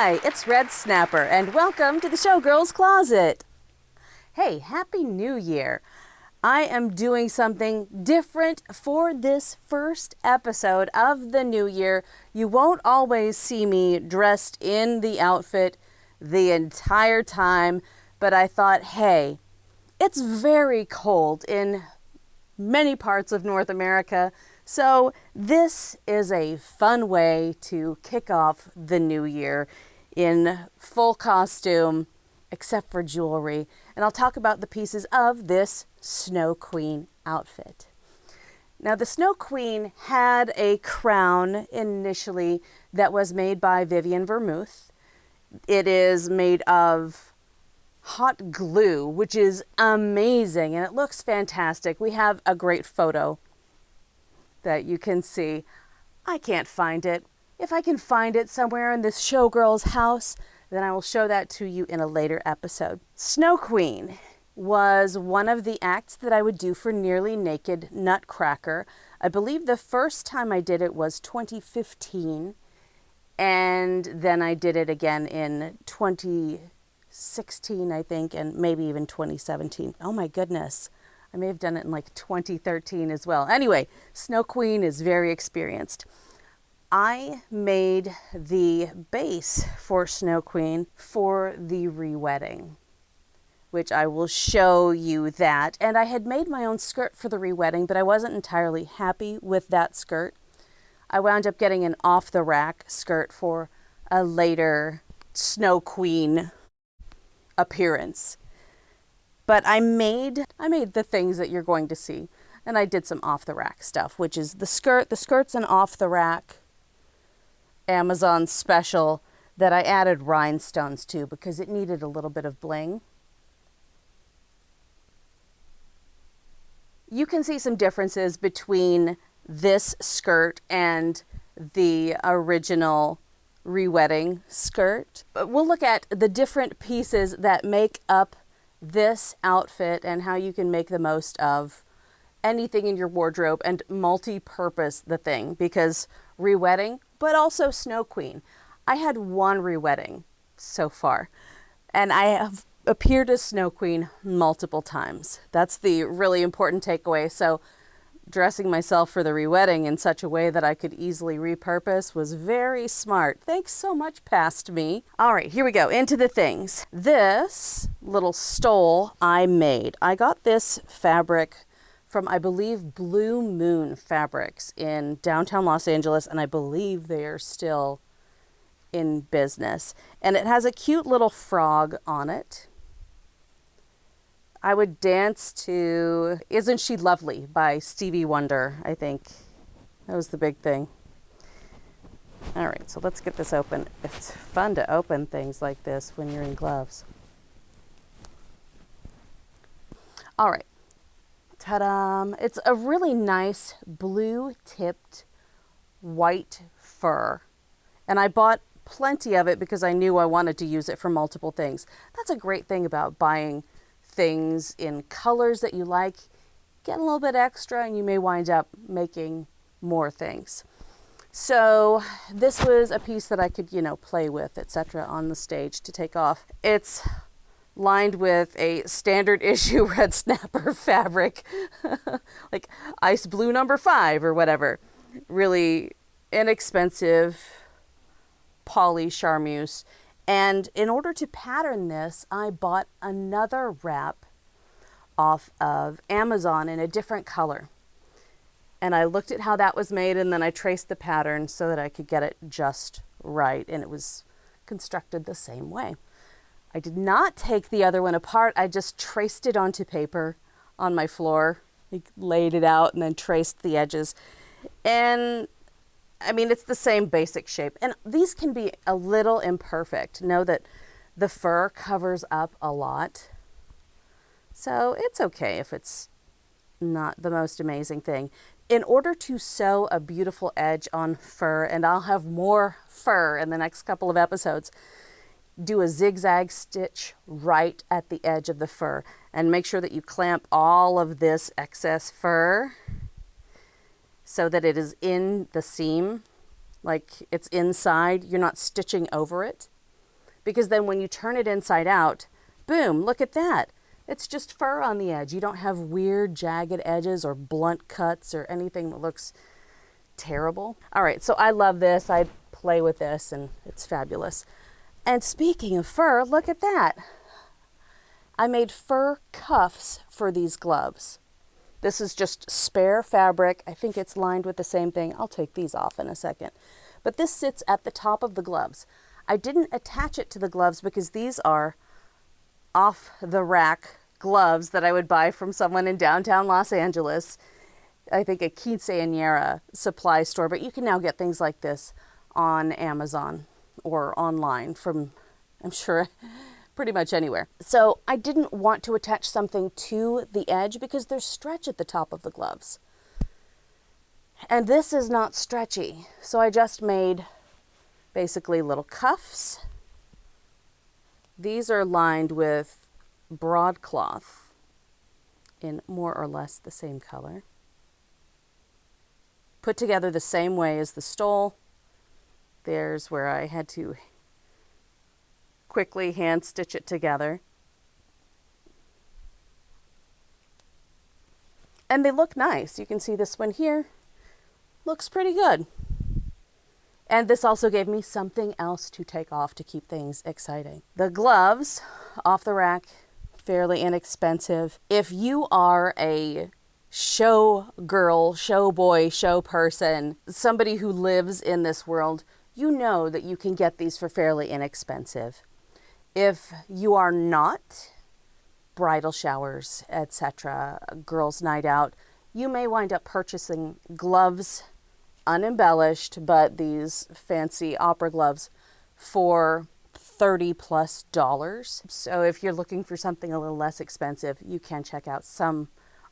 Hi, it's Red Snapper, and welcome to the Showgirl's Closet. Hey, Happy New Year. I am doing something different for this first episode of the new year. You won't always see me dressed in the outfit the entire time, but I thought, hey, it's very cold in many parts of North America, so this is a fun way to kick off the new year in full costume, except for jewelry. And I'll talk about the pieces of this Snow Queen outfit. Now, the Snow Queen had a crown initially that was made by Vivian Vermouth. It is made of hot glue, which is amazing, and it looks fantastic. We have a great photo that you can see. I can't find it. If I can find it somewhere in this showgirl's house, then I will show that to you in a later episode. Snow Queen was one of the acts that I would do for Nearly Naked Nutcracker. I believe the first time I did it was 2015, and then I did it again in 2016, I think, and maybe even 2017. Oh my goodness. I may have done it in like 2013 as well. Anyway, Snow Queen is very experienced. I made the base for Snow Queen for the re-wedding, which I will show you that. And I had made my own skirt for the re-wedding, but I wasn't entirely happy with that skirt. I wound up getting an off-the-rack skirt for a later Snow Queen appearance. But I made the things that you're going to see, and I did some off-the-rack stuff, which is the skirt. The skirt's an off-the-rack Amazon special that I added rhinestones to because it needed a little bit of bling. You can see some differences between this skirt and the original re-wedding skirt. But we'll look at the different pieces that make up this outfit and how you can make the most of anything in your wardrobe and multi-purpose the thing, because re-wedding, but also Snow Queen. I had one re-wedding so far, and I have appeared as Snow Queen multiple times. That's the really important takeaway. So dressing myself for the re-wedding in such a way that I could easily repurpose was very smart. Thanks so much, past me. All right, here we go, into the things. This little stole I made. I got this fabric from, I believe, Blue Moon Fabrics in downtown Los Angeles, and I believe they are still in business. And it has a cute little frog on it. I would dance to Isn't She Lovely by Stevie Wonder, I think. That was the big thing. All right, so let's get this open. It's fun to open things like this when you're in gloves. All right. Ta-da! It's a really nice blue-tipped white fur. And I bought plenty of it because I knew I wanted to use it for multiple things. That's a great thing about buying things in colors that you like. Get a little bit extra and you may wind up making more things. So this was a piece that I could, play with, etc. on the stage to take off. It's lined with a standard issue Red Snapper fabric, like Ice Blue number 5 or whatever. Really inexpensive poly charmeuse. And in order to pattern this, I bought another wrap off of Amazon in a different color. And I looked at how that was made, and then I traced the pattern so that I could get it just right. And it was constructed the same way. I did not take the other one apart. I just traced it onto paper on my floor. I laid it out and then traced the edges. And it's the same basic shape. And these can be a little imperfect. Know that the fur covers up a lot. So it's okay if it's not the most amazing thing. In order to sew a beautiful edge on fur, and I'll have more fur in the next couple of episodes, do a zigzag stitch right at the edge of the fur and make sure that you clamp all of this excess fur so that it is in the seam, like it's inside. You're not stitching over it. because then when you turn it inside out, boom, look at that. It's just fur on the edge. You don't have weird jagged edges or blunt cuts or anything that looks terrible. All right, so I love this. I play with this and it's fabulous. And speaking of fur, look at that. I made fur cuffs for these gloves. This is just spare fabric. I think it's lined with the same thing. I'll take these off in a second. But this sits at the top of the gloves. I didn't attach it to the gloves because these are off the rack gloves that I would buy from someone in downtown Los Angeles. I think a quinceañera supply store, but you can now get things like this on Amazon or online from, I'm sure, pretty much anywhere. So I didn't want to attach something to the edge because there's stretch at the top of the gloves. And this is not stretchy. So I just made basically little cuffs. These are lined with broadcloth in more or less the same color. Put together the same way as the stole. There's where I had to quickly hand stitch it together. And they look nice. You can see this one here. Looks pretty good. And this also gave me something else to take off to keep things exciting. The gloves, off the rack, fairly inexpensive. If you are a show girl, show boy, show person, somebody who lives in this world, you know that you can get these for fairly inexpensive. If you are not, bridal showers, etc., girls' night out, you may wind up purchasing gloves, unembellished, but these fancy opera gloves for $30+. So if you're looking for something a little less expensive, you can check out some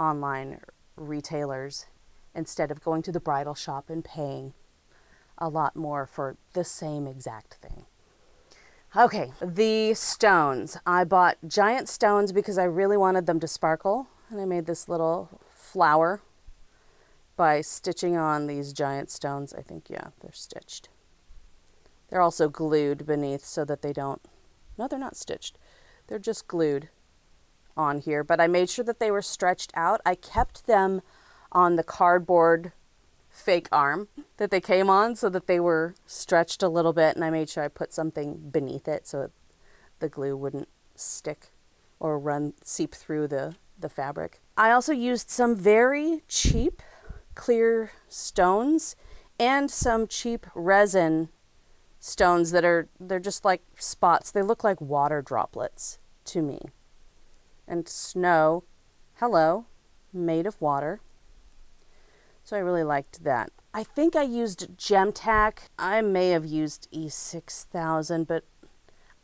online retailers instead of going to the bridal shop and paying a lot more for the same exact thing. Okay, the stones. I bought giant stones because I really wanted them to sparkle, and I made this little flower by stitching on these giant stones. I think, yeah, they're stitched. They're also glued beneath so that they don't, no, they're not stitched. They're just glued on here, but I made sure that they were stretched out. I kept them on the cardboard fake arm that they came on so that they were stretched a little bit, and I made sure I put something beneath it so the glue wouldn't stick or seep through the fabric. I also used some very cheap clear stones and some cheap resin stones they're just like spots. They look like water droplets to me. And snow, hello, made of water. So I really liked that. I think I used Gem Tack. I may have used E6000, but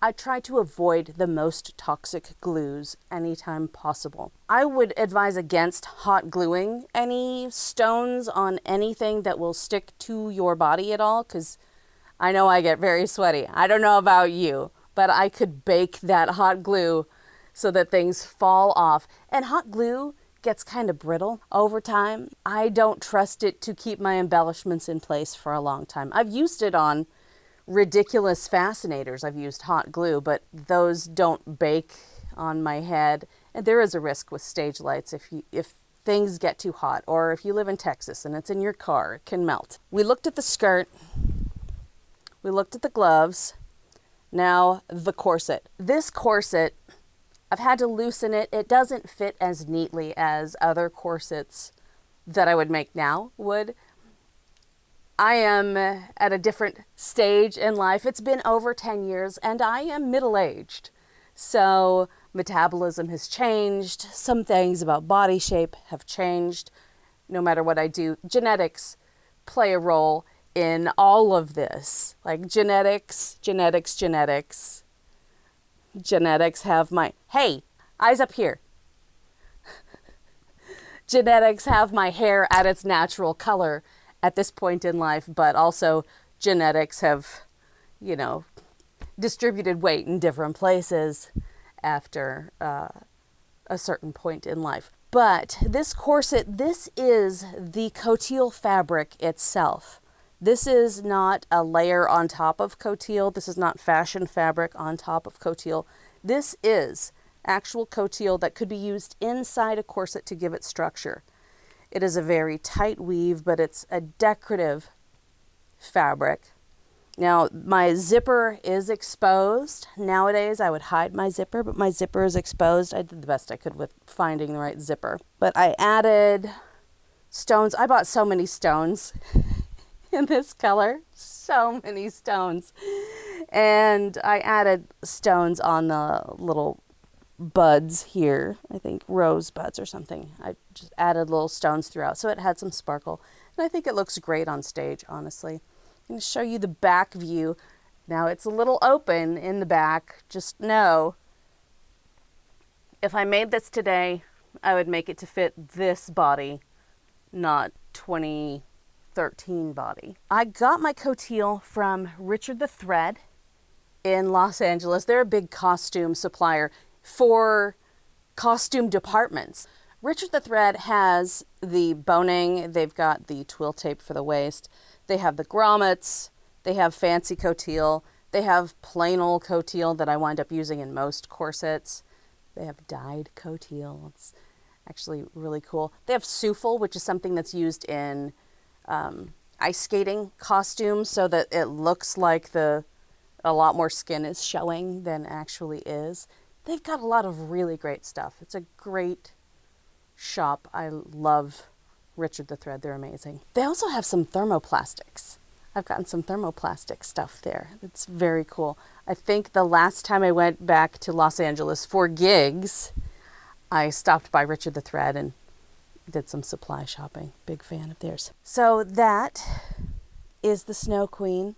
I try to avoid the most toxic glues anytime possible. I would advise against hot gluing any stones on anything that will stick to your body at all, because I know I get very sweaty. I don't know about you, but I could bake that hot glue so that things fall off. And hot glue gets kind of brittle over time. I don't trust it to keep my embellishments in place for a long time. I've used it on ridiculous fascinators. I've used hot glue, but those don't bake on my head. And there is a risk with stage lights if things get too hot, or if you live in Texas and it's in your car, it can melt. We looked at the skirt. We looked at the gloves. Now the corset. This corset, I've had to loosen it. It doesn't fit as neatly as other corsets that I would make now would. I am at a different stage in life. It's been over 10 years and I am middle-aged. So metabolism has changed. Some things about body shape have changed. No matter what I do, genetics play a role in all of this. Like genetics have my, hey, eyes up here. Genetics have my hair at its natural color at this point in life, but also genetics have, distributed weight in different places after a certain point in life. But this corset, this is the coutil fabric itself. This is not a layer on top of cotillion. This is not fashion fabric on top of cotillion. This is actual cotillion that could be used inside a corset to give it structure. It is a very tight weave, but it's a decorative fabric. Now, my zipper is exposed. Nowadays, I would hide my zipper, but my zipper is exposed. I did the best I could with finding the right zipper. But I added stones. I bought so many stones in this color. So many stones. And I added stones on the little buds here. I think rose buds or something. I just added little stones throughout so it had some sparkle. And I think it looks great on stage, honestly. I'm going to show you the back view. Now it's a little open in the back. Just know, if I made this today, I would make it to fit this body, not 2013 body. I got my cotillion from Richard the Thread in Los Angeles. They're a big costume supplier for costume departments. Richard the Thread has the boning. They've got the twill tape for the waist. They have the grommets, they have fancy cotillion, they have plain old cotillion that I wind up using in most corsets. They have dyed cotillion. It's actually really cool. They have souffle, which is something that's used in ice skating costumes so that it looks like a lot more skin is showing than actually is. They've got a lot of really great stuff. It's a great shop. I love Richard the Thread. They're amazing. They also have some thermoplastics. I've gotten some thermoplastic stuff there. It's very cool. I think the last time I went back to Los Angeles for gigs, I stopped by Richard the Thread and did some supply shopping. Big fan of theirs. So that is the Snow Queen.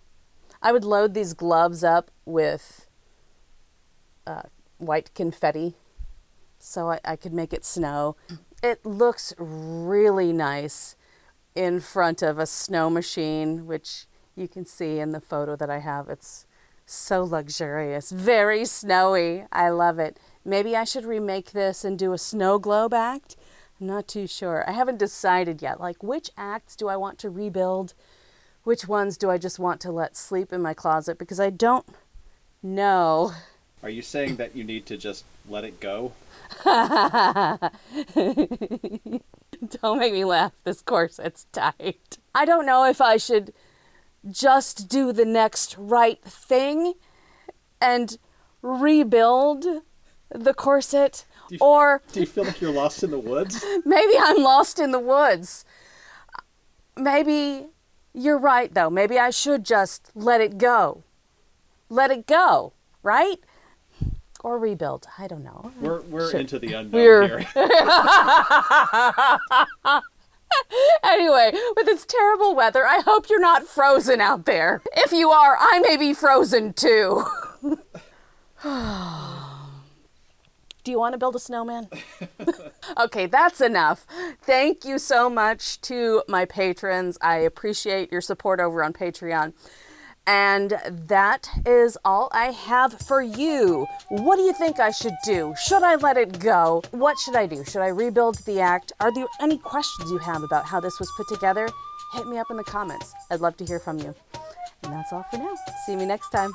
I would load these gloves up with white confetti so I could make it snow. It looks really nice in front of a snow machine, which you can see in the photo that I have. It's so luxurious, very snowy. I love it. Maybe I should remake this and do a snow globe act. I'm not too sure. I haven't decided yet. Like, which acts do I want to rebuild? Which ones do I just want to let sleep in my closet? Because I don't know. Are you saying that you need to just let it go? Don't make me laugh. This corset's tight. I don't know if I should just do the next right thing and rebuild the corset, or... Do you feel like you're lost in the woods? Maybe I'm lost in the woods. Maybe you're right, though. Maybe I should just let it go. Let it go, right? Or rebuild. I don't know. We're into the unknown here. Anyway, with this terrible weather, I hope you're not frozen out there. If you are, I may be frozen too. Do you want to build a snowman? Okay, that's enough. Thank you so much to my patrons. I appreciate your support over on Patreon. And that is all I have for you. What do you think I should do? Should I let it go? What should I do? Should I rebuild the act? Are there any questions you have about how this was put together? Hit me up in the comments. I'd love to hear from you. And that's all for now. See me next time.